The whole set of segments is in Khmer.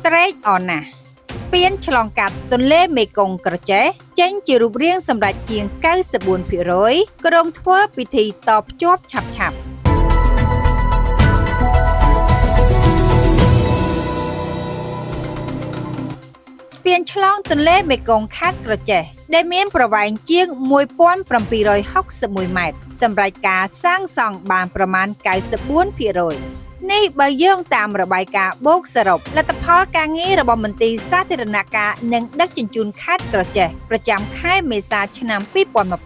ត្រេកអរណាស់ស្ពានឆ្លងកាត់ទន្លេមេគង្គក្រចេះចេញជារូបរាងសម្រាប់ជាង 94% ក្រុងធ្វើពិធីតភ្ជាប់ឆាប់ស្ពានឆ្លងទន្លេមេគង្គខេត្តក្រចេះដែលមានប្រវែងជាង 1761 ម៉ែត្រសម្រាប់ការសាងសង់បានប្រមាណ 94% នេះបើយើងតាមរបាយការណ៍បូកសរុបលទ្ធផលការងាររបស់មន្ទីរសាធារណការនិងដឹកជញ្ជូនខេត្តក្រចេះប្រចាំខែមេសាឆ្នាំ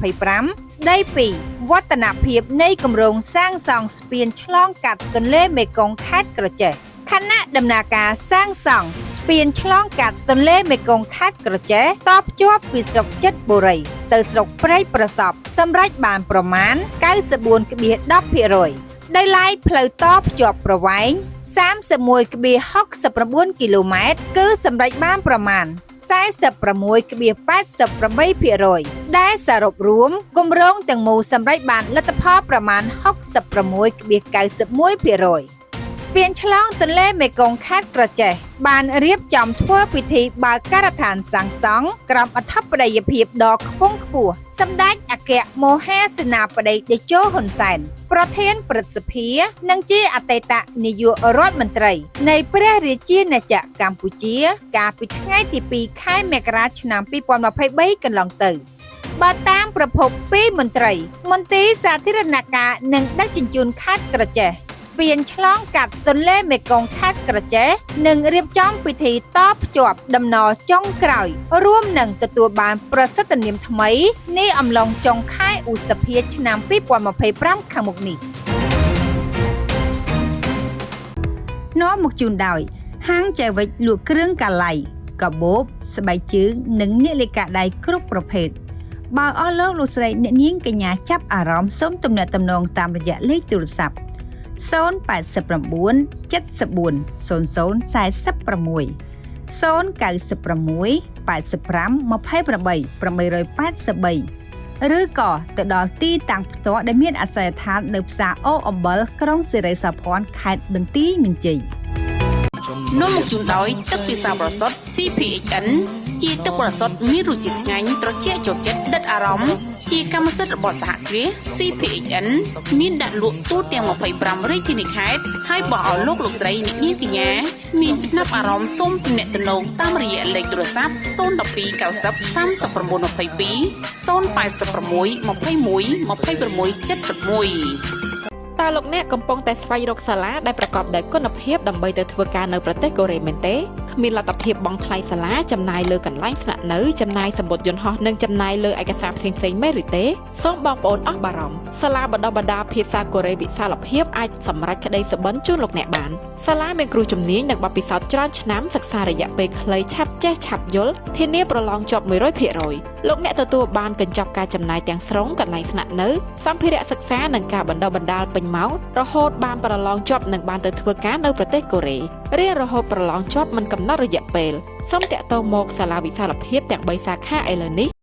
2025 ស្ដីពីវឌ្ឍនភាពនៃគម្រោងសាងសង់ស្ពានឆ្លងកាត់ទន្លេមេគង្គខេត្តក្រចេះខណៈដំណើរការសាងសង់ស្ពានឆ្លងកាត់ទន្លេមេគង្គខេត្តក្រចេះតភ្ជាប់ពីស្រុកចិត្តបុរីទៅស្រុកព្រៃប្រសពសម្រាប់បានប្រមាណ 94.10% ដោយឡែកផ្លូវតភ្ជាប់ប្រវែង 31.69 គីឡូម៉ែត្រគឺសម្រេចបានប្រមាណ 46.88% ដែលសរុបរួមគម្រោងទាំងមូលសម្រេចបានលទ្ធផលប្រមាណ 66.91%ស្ពានឆ្លងទន្លេមេគង្គខេត្តក្រចេះបានរៀបចំធ្វើពិធីបើកការដ្ឋានសាងសង់ក្រោមអធិបតីភាពដ៏ខ្ពង់ខ្ពស់សម្ដេចអគ្គមហាសេនាបតីតេជោ ហ៊ុនសែនប្រធានព្រឹទ្ធសភានិងជាអតីតនាយករដ្ឋមន្ត្រីនៃព្រះរាជាណាចក្រកម្ពុជាកាលពីថ្ងៃទី 2 ខែមករាឆ្នាំ 2023 កន្លងទៅបើតាមប្រភពពីមន្ត្រីមន្ទីរសាធារណការនិងដឹកជញ្ជូនខេត្តក្រចេះស្ពានឆ្លងកាត់ទន្លេមេគង្គខេត្តក្រចេះនឹងរៀបចំពិធីតភ្ជាប់ដំណរចុងក្រោយរួមនឹងទទួលបានប្រសិទ្ធនាមថ្មីនាអំឡុងចុងខែឧសភាឆ្នាំ 2025 ខាងមុខនេះនាំមកជូនដោយហាងចែវិចលក់គ្រឿងកាឡៃកាបូបស្បែកជើងនិងនាឡិកាដៃគ្រប់ប្រភេទបើអស់លោកស្រីអ្នកនាងកញ្ញាចាប់អារម្មណ៍សូមទំនាក់ទំនងតាមរយៈលេខទូរស័ព្ទ 089 74 00 46 096 85 28 883 ឬក៏ទៅដល់ទីតាំងផ្ទាល់ដែលមានអាសយដ្ឋាននៅផ្សារអូអំបិលក្រុងសិរីសោភ័ណ្ឌខេត្តបន្ទាយមានជ័យនាំមកជូនដោយទឹកពិសាបរសុទ្ធ CPHN ជាទឹកបរិសុទ្ធមានរសជាតិឆ្ងាញ់ត្រជាក់ចូលចិត្តដិតអារម្មណ៍ជាកម្មសិទ្ធិរបស់សហគ្រាស CPHN មានដាក់លក់ទូទាំង25រាជធានីខេត្តហើយបងឲ្យលោកស្រីអ្នកនាងកញ្ញាមានចំណាប់អារម្មណ៍សូមទំនាក់ទំនងតាមរយៈលេខទូរស័ព្ទ 012 90 39 22 086 21 26 71តើលោកអ្នកកំពុងតែស្វែងរកសាលាដែលប្រកបដោយគុណភាពដើម្បីទៅធ្វើការនៅប្រទេសកូរ៉េមែនទេគ្មានលទ្ធភាពបង់ថ្លៃសាលាចំណាយលើកន្លែងស្នាក់នៅចំណាយសម្បត្តិយន្តហោះនិងចំណាយលើឯកសារផ្សេងៗមែនឬទេសូមបងប្អូនអស់បារម្ភសាលាបណ្ដុះបណ្ដាលភាសាកូរ៉េវិសាលភាពអាចសម្រេចក្តីសុបិនជូនលោកអ្នកបានសាលាមានគ្រូជំនាញនិងបទពិសោធន៍ច្រើនឆ្នាំសិក្សារយៈពេលខ្លីឆាប់ចេះឆាប់យល់ធានាប្រឡងជាប់ 100% លោកអ្នកទទួលបានកញ្ចប់ការចំណាយទាំងស្រុងកន្លែងស្នាក់នៅសម្ភារៈសិក្សានិងការបណ្ដុះបណ្ដាលពេញម៉ោងរហូតបានប្រឡងជាប់និងបានទៅធ្វើការនៅប្រទេសកូរ៉េរៀនរហូតប្រឡងជាប់មិនកំណត់រយៈពេលសូមតាក់ទងមកសាលាវិសាលភាពទាំង3សាខាឥឡូវនេះ